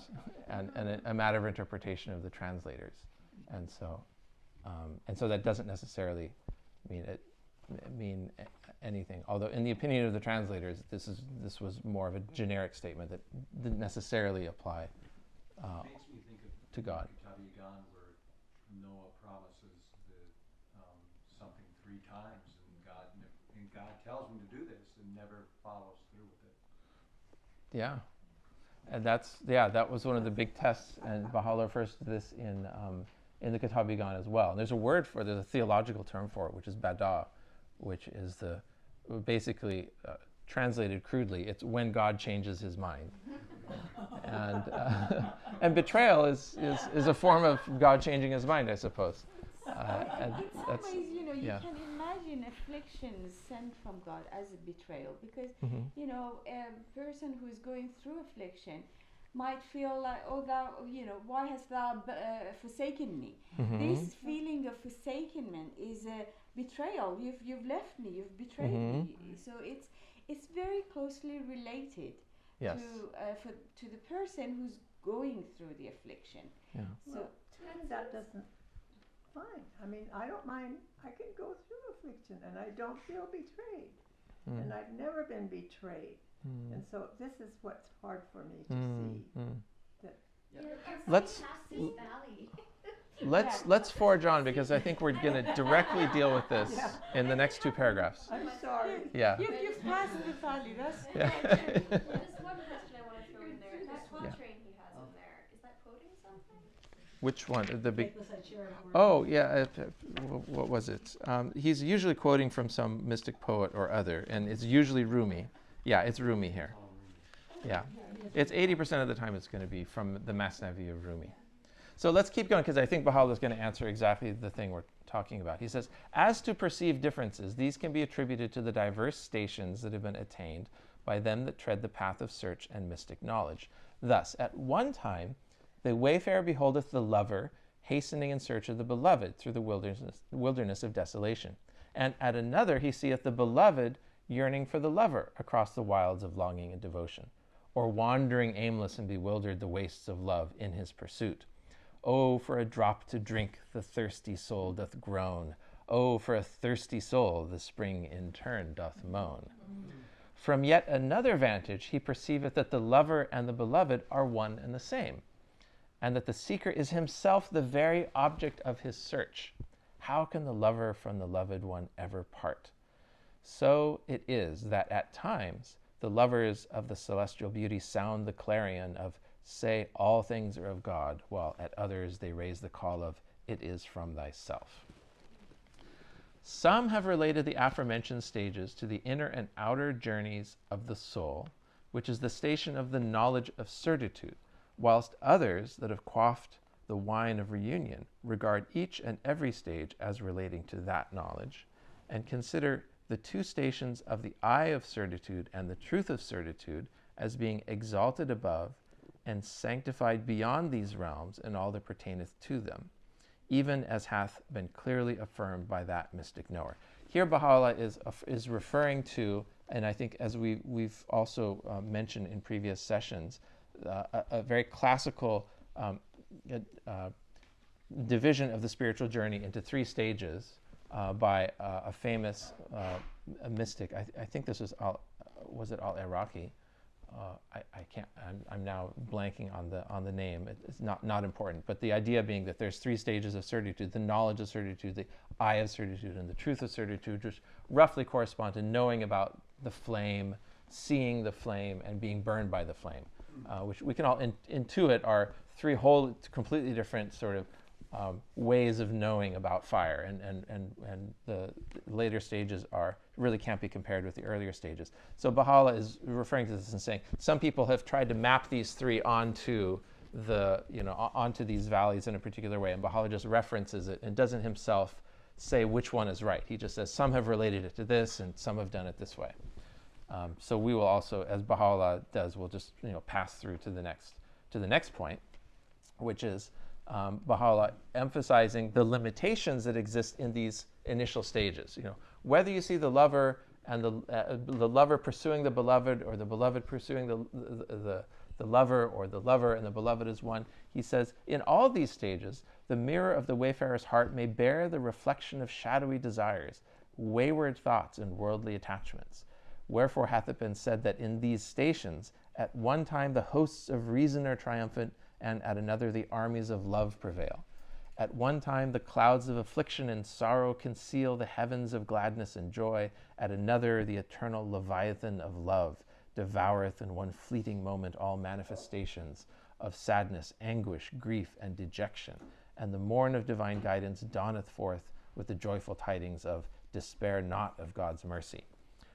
a matter of interpretation of the translators, and so that doesn't necessarily mean anything. Although, in the opinion of the translators, this was more of a generic statement that didn't necessarily apply Makes me think of to God. Depriving, where Noah promises something 3 times, and God tells him to do this and never follows through with it. Yeah, and that was one of the big tests, and Baha'u'llah refers to this in the Kitabigan as well. And there's a theological term for it, which is bada, which is basically translated crudely, it's when God changes His mind. And betrayal is a form of God changing His mind, I suppose. In some ways, you can imagine afflictions sent from God as a betrayal, because a person who is going through affliction might feel like, oh, thou, why hast thou forsaken me? This feeling of forsakenness is a betrayal. You've left me. You've betrayed me. So it's very closely related to the person who's going through the affliction. Yeah. So to me that doesn't. Fine. I mean, I don't mind. I can go through affliction and I don't feel betrayed. And I've never been betrayed. And so this is what's hard for me to see. That Let's forge on, because I think we're going to directly deal with this in the next 2 paragraphs. I'm sorry. Yeah. You've passed the valley. That's Yeah. There's one question I want to throw in there. That quatrain he has in there, is that quoting something? Which one? The big. Oh yeah. What was it? He's usually quoting from some mystic poet or other, and it's usually Rumi. Yeah, it's Rumi here. Yeah, it's 80% of the time it's going to be from the Masnavi of Rumi. So let's keep going, because I think Baha'u'llah is going to answer exactly the thing we're talking about. He says, as to perceive differences, these can be attributed to the diverse stations that have been attained by them that tread the path of search and mystic knowledge. Thus, at one time, the wayfarer beholdeth the lover hastening in search of the beloved through the wilderness of desolation. And at another he seeth the beloved yearning for the lover across the wilds of longing and devotion, or wandering aimless and bewildered the wastes of love in his pursuit. Oh, for a drop to drink, the thirsty soul doth groan. Oh, for a thirsty soul, the spring in turn doth moan. From yet another vantage, he perceiveth that the lover and the beloved are one and the same, and that the seeker is himself the very object of his search. How can the lover from the loved one ever part? So it is that at times the lovers of the celestial beauty sound the clarion of, say, all things are of God, while at others they raise the call of, it is from thyself. Some have related the aforementioned stages to the inner and outer journeys of the soul, which is the station of the knowledge of certitude, whilst others that have quaffed the wine of reunion regard each and every stage as relating to that knowledge, and consider the two stations of the eye of certitude and the truth of certitude as being exalted above and sanctified beyond these realms and all that pertaineth to them, even as hath been clearly affirmed by that mystic knower. Here Baha'u'llah is referring to, and I think as we've also mentioned in previous sessions, a very classical division of the spiritual journey into three stages by a famous mystic. I think this was it al-Iraqi? I can't. I'm now blanking on the name. It's not important. But the idea being that there's three stages of certitude: the knowledge of certitude, the eye of certitude, and the truth of certitude, which roughly correspond to knowing about the flame, seeing the flame, and being burned by the flame, which we can all intuit are three whole completely different sort of ways of knowing about fire, and the later stages really can't be compared with the earlier stages. So Baha'u'llah is referring to this and saying some people have tried to map these three onto onto these valleys in a particular way, and Baha'u'llah just references it and doesn't himself say which one is right. He just says some have related it to this and some have done it this way. So we will also, as Baha'u'llah does, we'll just pass through to the next point, which is Baha'u'llah emphasizing the limitations that exist in these initial stages. Whether you see the lover and the lover pursuing the beloved, or the beloved pursuing the lover, or the lover and the beloved as one, he says, in all these stages, the mirror of the wayfarer's heart may bear the reflection of shadowy desires, wayward thoughts, and worldly attachments. Wherefore hath it been said that in these stations, at one time the hosts of reason are triumphant, and at another the armies of love prevail. At one time the clouds of affliction and sorrow conceal the heavens of gladness and joy. At another the eternal Leviathan of love devoureth in one fleeting moment all manifestations of sadness, anguish, grief, and dejection. And the morn of divine guidance dawneth forth with the joyful tidings of despair not of God's mercy.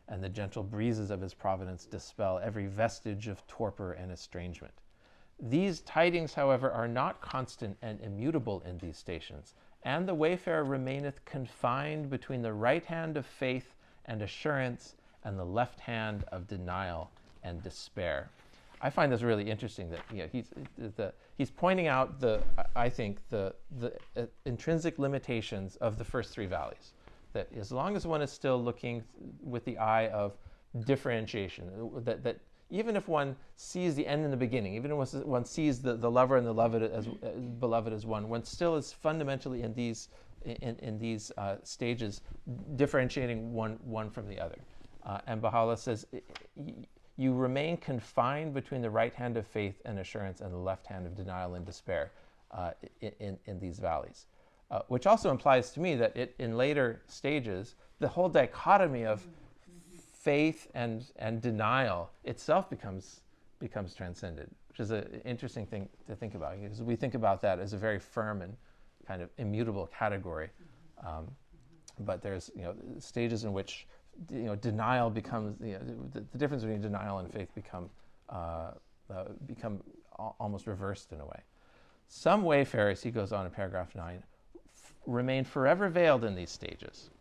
And the gentle breezes of his providence dispel every vestige of torpor and estrangement. These tidings, however, are not constant and immutable in these stations, and the wayfarer remaineth confined between the right hand of faith and assurance and the left hand of denial and despair. I find this really interesting that he's pointing out the intrinsic limitations of the first three valleys. That as long as one is still looking with the eye of differentiation, that even if one sees the end and the beginning, even if one sees the lover and the beloved as one still is fundamentally in these stages differentiating one from the other. And Baha'u'llah says you remain confined between the right hand of faith and assurance and the left hand of denial and despair in these valleys. Which also implies to me that in later stages, the whole dichotomy of faith and denial itself becomes transcended, which is an interesting thing to think about, because we think about that as a very firm and kind of immutable category. But there's stages in which denial becomes the difference between denial and faith become almost reversed in a way. Some wayfarers, he goes on in paragraph 9, remain forever veiled in these stages.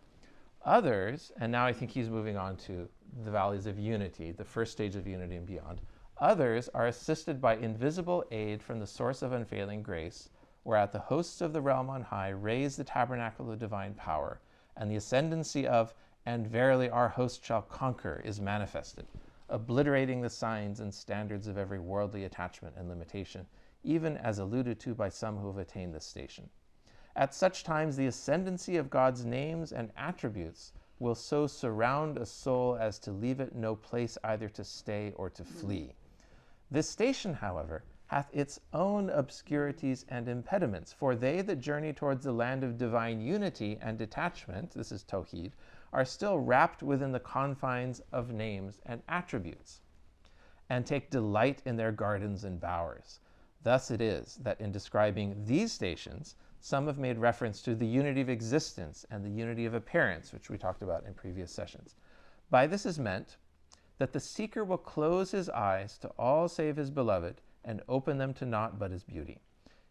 Others, and now I think he's moving on to the valleys of unity, the first stage of unity and beyond. Others are assisted by invisible aid from the source of unfailing grace, whereat the hosts of the realm on high raise the tabernacle of divine power, and the ascendancy of, and verily our host shall conquer, is manifested. obliterating the signs and standards of every worldly attachment and limitation, even as alluded to by some who have attained this station. At such times, the ascendancy of God's names and attributes will so surround a soul as to leave it no place either to stay or to flee. This station, however, hath its own obscurities and impediments, for they that journey towards the land of divine unity and detachment, this is Tawheed, are still wrapped within the confines of names and attributes, and take delight in their gardens and bowers. Thus it is that in describing these stations, some have made reference to the unity of existence and the unity of appearance, which we talked about in previous sessions. By this is meant that the seeker will close his eyes to all save his beloved and open them to naught but his beauty.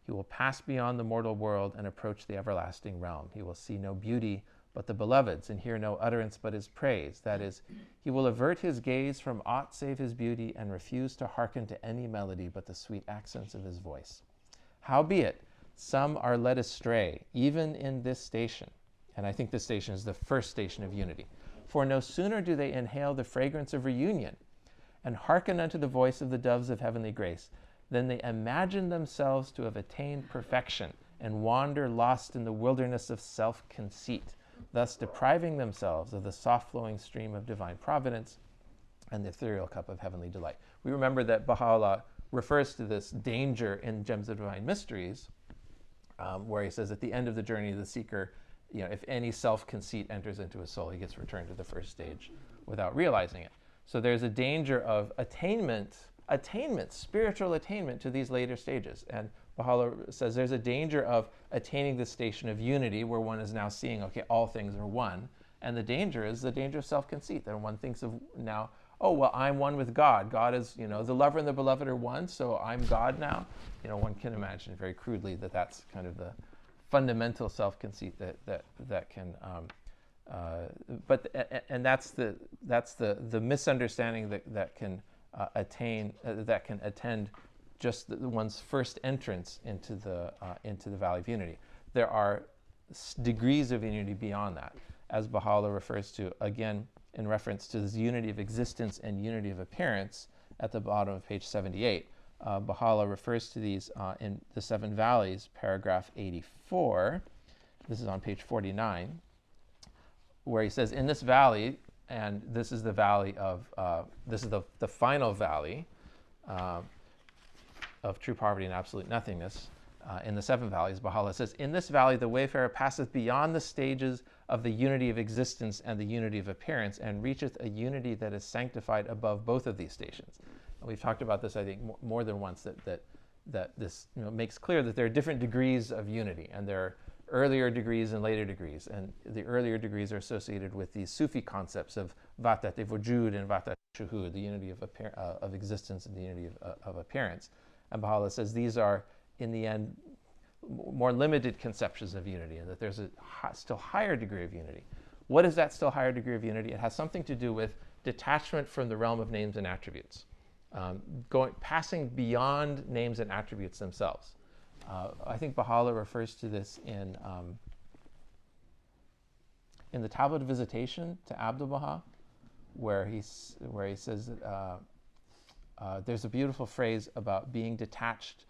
He will pass beyond the mortal world and approach the everlasting realm. He will see no beauty but the beloved's and hear no utterance but his praise. That is, he will avert his gaze from aught save his beauty and refuse to hearken to any melody but the sweet accents of his voice. Howbeit, some are led astray, even in this station. And I think this station is the first station of unity. For no sooner do they inhale the fragrance of reunion and hearken unto the voice of the doves of heavenly grace, than they imagine themselves to have attained perfection and wander lost in the wilderness of self-conceit, thus depriving themselves of the soft-flowing stream of divine providence and the ethereal cup of heavenly delight. We remember that Baha'u'llah refers to this danger in Gems of Divine Mysteries, where he says at the end of the journey, the seeker, if any self-conceit enters into his soul, he gets returned to the first stage without realizing it. So there's a danger of attainment, spiritual attainment to these later stages. And Baha'u'llah says there's a danger of attaining the station of unity where one is now seeing, okay, all things are one. And the danger is the danger of self-conceit, that one thinks of now, oh, well, I'm one with God. God is, the lover and the beloved are one, so I'm God now. One can imagine very crudely that that's kind of the fundamental self-conceit that can, and that's the misunderstanding that can attend just one's first entrance into the Valley of Unity. There are degrees of unity beyond that, as Baha'u'llah refers to, again, in reference to this unity of existence and unity of appearance at the bottom of page 78. Baha'u'llah refers to these in the Seven Valleys, paragraph 84. This is on page 49, where he says, in this valley, and this is the valley of, this is the final valley of true poverty and absolute nothingness. In the Seven Valleys, Baha'u'llah says, in this valley the wayfarer passeth beyond the stages of the unity of existence and the unity of appearance and reacheth a unity that is sanctified above both of these stations. And we've talked about this, I think, more than once, that this makes clear that there are different degrees of unity, and there are earlier degrees and later degrees. And the earlier degrees are associated with these Sufi concepts of Vatat Wujud and Vatat Shuhud, the unity of existence and the unity of appearance. And Baha'u'llah says these are, in the end, more limited conceptions of unity, and that there's a still higher degree of unity. What is that still higher degree of unity? It has something to do with detachment from the realm of names and attributes, passing beyond names and attributes themselves. I think Baha'u'llah refers to this in the Tablet of Visitation to Abdu'l-Baha, where he says that there's a beautiful phrase about being detached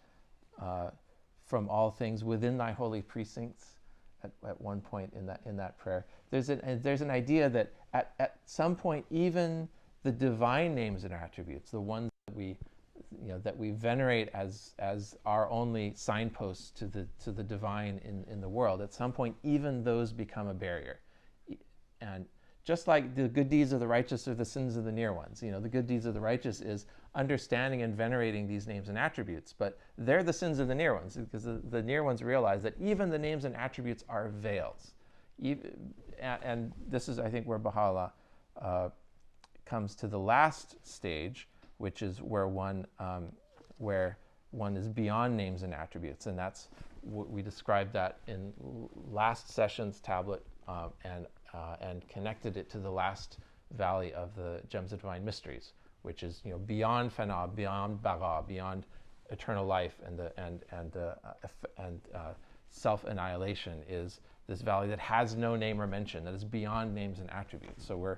from all things within thy holy precincts. At one point in that prayer, there's an idea that at some point even the divine names and attributes, the ones that we venerate as our only signposts to the divine in the world, at some point even those become a barrier. And just like the good deeds of the righteous are the sins of the near ones, the good deeds of the righteous is understanding and venerating these names and attributes, but they're the sins of the near ones, because the near ones realize that even the names and attributes are veils. And this is, I think, where Baha'u'llah comes to the last stage, which is where one is beyond names and attributes, and that's we described that in last session's tablet, and connected it to the last valley of the Gems of Divine Mysteries, which is beyond fana, beyond bara, beyond eternal life, and self-annihilation is this valley that has no name or mention, that is beyond names and attributes. So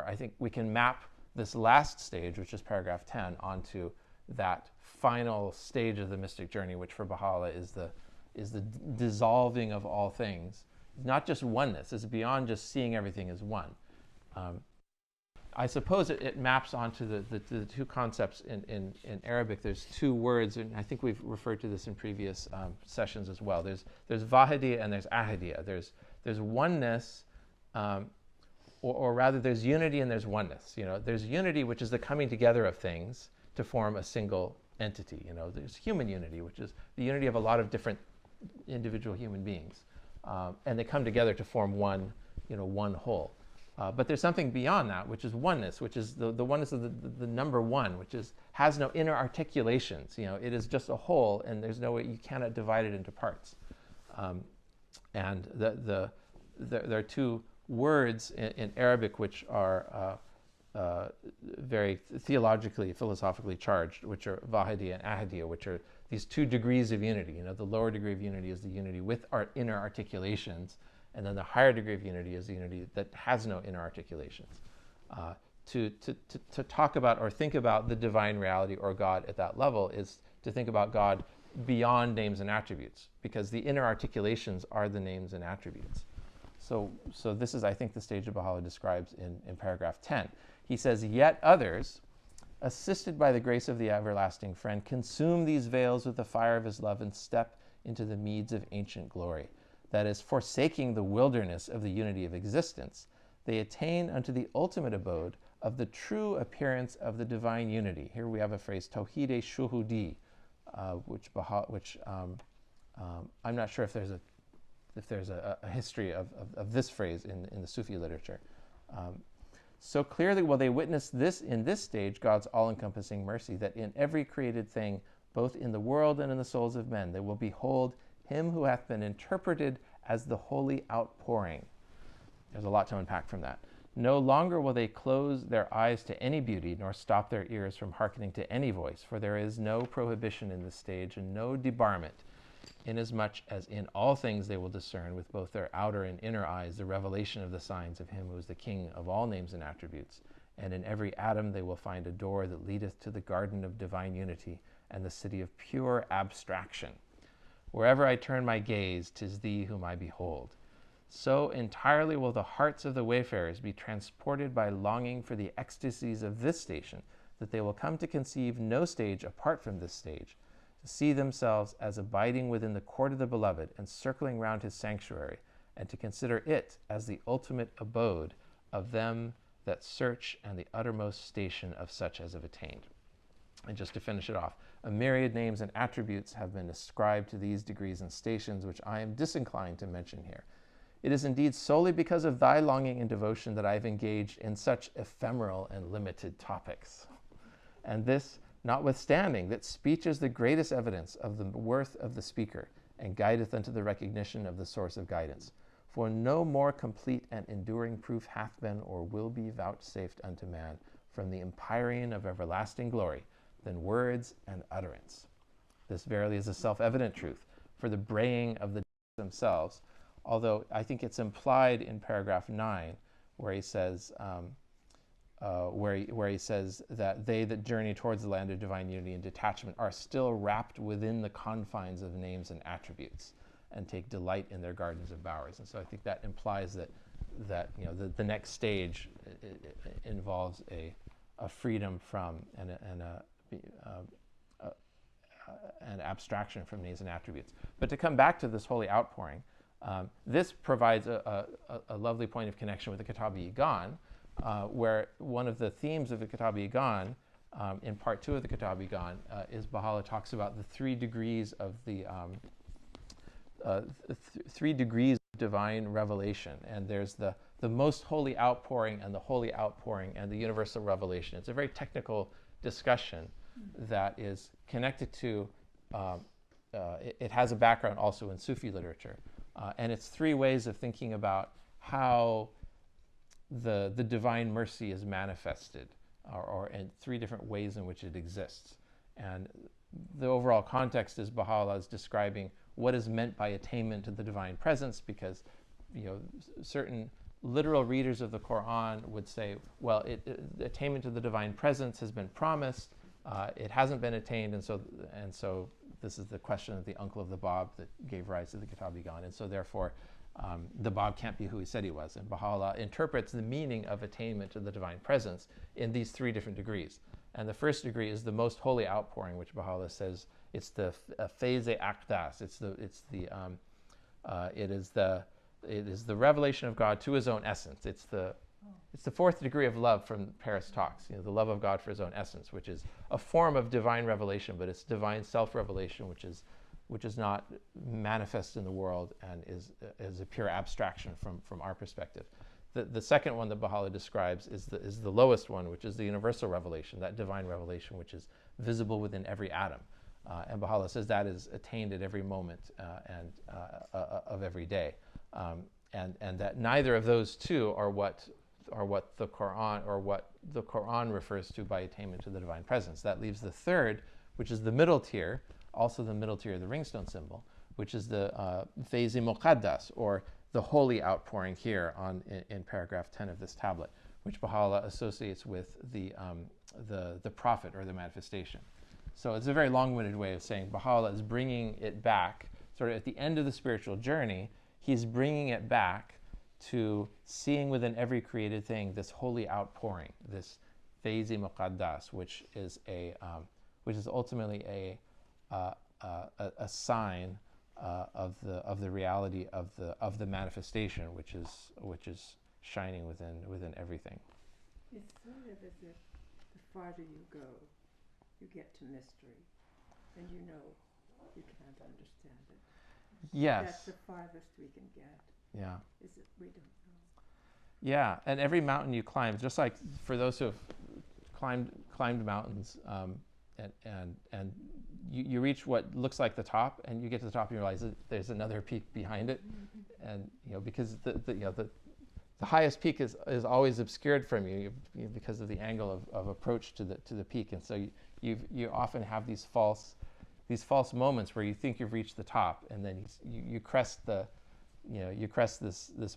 I think we can map this last stage, which is paragraph 10, onto that final stage of the mystic journey, which for Baha'u'llah is the dissolving of all things. Not just oneness, it's beyond just seeing everything as one. I suppose it maps onto the two concepts in Arabic. There's two words, and I think we've referred to this in previous sessions as well. There's vahidiyya and there's ahadiyya. There's oneness, or rather there's unity and there's oneness. There's unity, which is the coming together of things to form a single entity. There's human unity, which is the unity of a lot of different individual human beings, and they come together to form one whole. But there's something beyond that, which is oneness, which is the oneness of the number one, which has no inner articulations. It is just a whole, and there's no way, you cannot divide it into parts. And there are two words in Arabic which are very theologically, philosophically charged, which are vahidiyya and ahadiyya, which are these two degrees of unity. The lower degree of unity is the unity with our inner articulations, and then the higher degree of unity is the unity that has no inner articulations. To talk about or think about the divine reality or God at that level is to think about God beyond names and attributes, because the inner articulations are the names and attributes. So this is, I think, the stage that Baha'u'llah describes in paragraph 10. He says, "Yet others, assisted by the grace of the everlasting friend, consume these veils with the fire of his love and step into the meads of ancient glory. That is, forsaking the wilderness of the unity of existence, they attain unto the ultimate abode of the true appearance of the divine unity." Here we have a phrase, Tawhid-e Shuhudi, which I'm not sure if there's a history of this phrase in the Sufi literature. So clearly will they witness this in this stage, God's all-encompassing mercy, that in every created thing, both in the world and in the souls of men, they will behold him who hath been interpreted as the holy outpouring. There's a lot to unpack from that. No longer will they close their eyes to any beauty, nor stop their ears from hearkening to any voice, for there is no prohibition in this stage, and no debarment, inasmuch as in all things they will discern with both their outer and inner eyes the revelation of the signs of him who is the King of all names and attributes. And in every atom they will find a door that leadeth to the garden of divine unity and the city of pure abstraction. Wherever I turn my gaze, 'tis thee whom I behold. So entirely will the hearts of the wayfarers be transported by longing for the ecstasies of this station, that they will come to conceive no stage apart from this stage, to see themselves as abiding within the court of the beloved and circling round his sanctuary, and to consider it as the ultimate abode of them that search and the uttermost station of such as have attained. And just to finish it off, a myriad names and attributes have been ascribed to these degrees and stations, which I am disinclined to mention here. It is indeed solely because of thy longing and devotion that I have engaged in such ephemeral and limited topics. And this, notwithstanding that speech is the greatest evidence of the worth of the speaker, and guideth unto the recognition of the source of guidance. For no more complete and enduring proof hath been or will be vouchsafed unto man from the empyrean of everlasting glory than words and utterance. This verily is a self-evident truth for the braying of the themselves, although I think it's implied in paragraph 9 where he says where he says that they that journey towards the land of divine unity and detachment are still wrapped within the confines of names and attributes and take delight in their gardens and bowers. And so I think that implies that the next stage involves a freedom from an abstraction from names and attributes. But to come back to this holy outpouring, this provides a lovely point of connection with the Kitab-i-Igan, where one of the themes of the Kitab-i-Igan, in part 2 of the Kitab-i-Igan, is Baha'u'llah talks about the 3 degrees of the 3 degrees of divine revelation. And there's the most holy outpouring and the holy outpouring and the universal revelation. It's a very technical discussion that is connected to, it has a background also in Sufi literature. And it's 3 ways of thinking about how the divine mercy is manifested, or in 3 different ways in which it exists. And the overall context is Baha'u'llah is describing what is meant by attainment to the divine presence, because certain literal readers of the Quran would say, well, attainment to the divine presence has been promised, it hasn't been attained, and so this is the question of the uncle of the Bab that gave rise to the Kitabigan, and so therefore the Bab can't be who he said he was. And Baha'u'llah interprets the meaning of attainment to the divine presence in these three different degrees. And the first degree is the most holy outpouring, which Baha'u'llah says it's the Faiz-e Aqdas. It is the revelation of God to his own essence. It's the fourth degree of love from Paris Talks. The love of God for his own essence, which is a form of divine revelation, but it's divine self-revelation, which is not manifest in the world and is a pure abstraction from our perspective. The second one that Baha'u'llah describes is the lowest one, which is the universal revelation, that divine revelation which is visible within every atom. And Baha'u'llah says that is attained at every moment of every day. And that neither of those two are what the Quran refers to by attainment to the divine presence. That leaves the third, which is the middle tier, also the middle tier of the ringstone symbol, which is the Faiz-e Muqaddas, or the holy outpouring here in paragraph 10 of this tablet, which Baha'u'llah associates with the prophet or the manifestation. So it's a very long-winded way of saying Baha'u'llah is bringing it back, sort of at the end of the spiritual journey, he's bringing it back to seeing within every created thing this holy outpouring, this Faiz-e Muqaddas, which is ultimately a sign of the reality of the manifestation, which is shining within everything. It's sort of as if the farther you go, you get to mystery, and you can't understand it. Yes. That's the farthest we can get. Yeah. Is that we don't know. Yeah, and every mountain you climb, just like for those who have climbed mountains, and you reach what looks like the top, and you get to the top and you realize that there's another peak behind it, and because the highest peak is always obscured from you, because of the angle of approach to the peak, and so you often have these false moments where you think you've reached the top, and then you crest this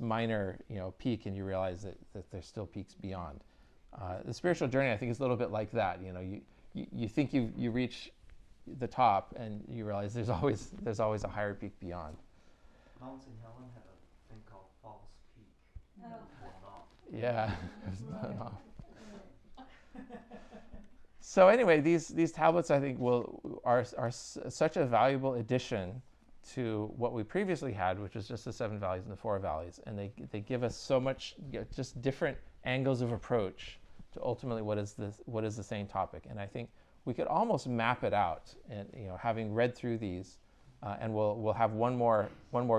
minor peak, and you realize that there's still peaks beyond. The spiritual journey, I think, is a little bit like that. You think you reach the top, and you realize there's always a higher peak beyond. Mount St. Helen had a thing called False Peak. Yeah. So anyway, these tablets, I think, are such a valuable addition to what we previously had, which was just the 7 valleys and the 4 valleys, and they give us so much, just different angles of approach to ultimately what is the same topic. And I think we could almost map it out, and having read through these, and we'll have one more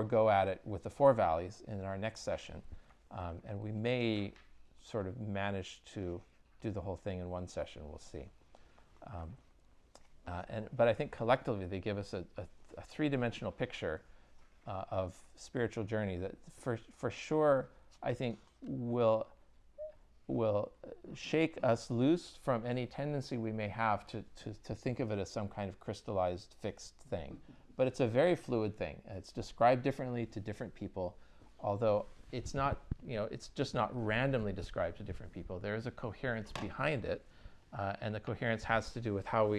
go at it with the 4 valleys in our next session, and we may sort of manage to do the whole thing in one session. We'll see. But I think collectively they give us a 3-dimensional picture of spiritual journey that for sure I think will shake us loose from any tendency we may have to think of it as some kind of crystallized, fixed thing. But it's a very fluid thing. It's described differently to different people, although it's not, it's just not randomly described to different people. There is a coherence behind it, and the coherence has to do with how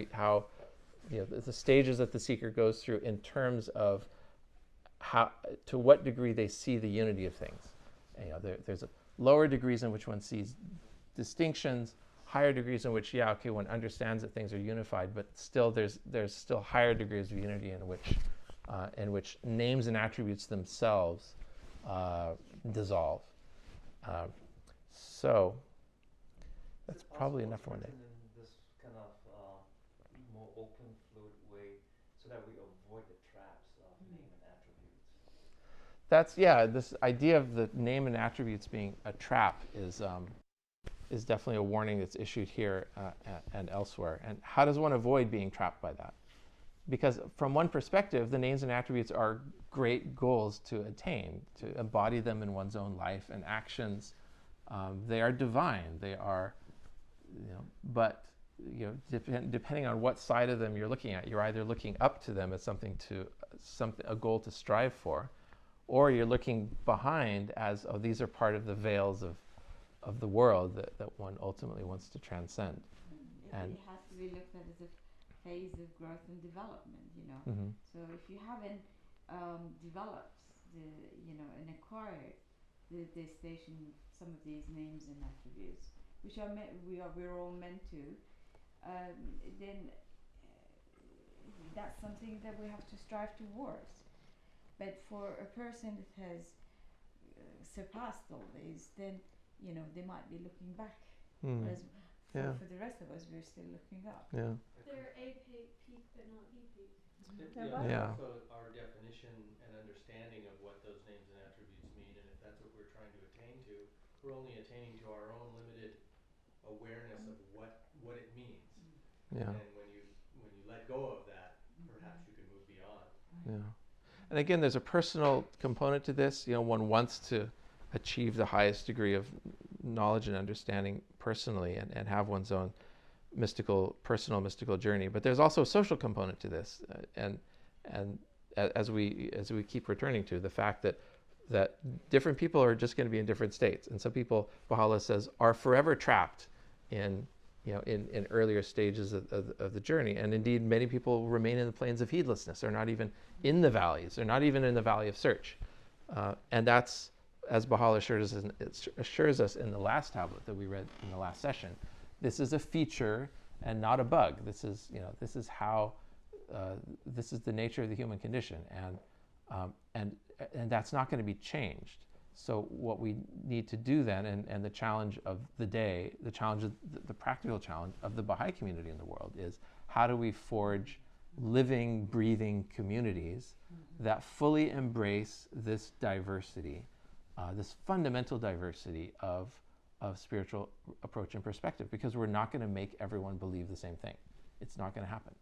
the stages that the seeker goes through in terms of to what degree they see the unity of things. There's lower degrees in which one sees distinctions, higher degrees in which, one understands that things are unified, but still there's still higher degrees of unity in which names and attributes themselves dissolve. So that's probably enough for one day. In this kind of more open, fluid way, so that we avoid the traps of name and attributes. This idea of the name and attributes being a trap is definitely a warning that's issued here and elsewhere. And how does one avoid being trapped by that? Because from one perspective, the names and attributes are great goals to attain, to embody them in one's own life and actions. They are divine. They are, but depending on what side of them you're looking at, you're either looking up to them as a goal to strive for, or you're looking behind as, oh, these are part of the veils of the world that one ultimately wants to transcend. And it has to be looked at as a phase of growth and development, So if you haven't developed and acquired the station, some of these names and attributes, which we're all meant to, then that's something that we have to strive towards. But for a person that has surpassed all these, then they might be looking back. Whereas for the rest of us, we're still looking up. Yeah. They're a peak, but not the peak. Also our definition and understanding of what those names and attributes mean, and if that's what we're trying to attain to, we're only attaining to our own limited awareness of what it means. Yeah. And when you let go of that, perhaps you can move beyond. Yeah. And again, there's a personal component to this. One wants to achieve the highest degree of knowledge and understanding personally and have one's own personal mystical journey. But there's also a social component to this, and as we keep returning to the fact that different people are just going to be in different states, and some people, Baha'u'llah says, are forever trapped in earlier stages of the journey. And indeed, many people remain in the planes of heedlessness. They're not even in the valleys. They're not even in the valley of search. And that's, as Baha'u'llah assures us in the last tablet that we read in the last session, this is a feature and not a bug. This is how this is the nature of the human condition, and that's not going to be changed. So what we need to do then, and the challenge of the day, the practical challenge of the Baha'i community in the world is, how do we forge living, breathing communities that fully embrace this diversity, this fundamental diversity of spiritual approach and perspective, because we're not going to make everyone believe the same thing. It's not going to happen.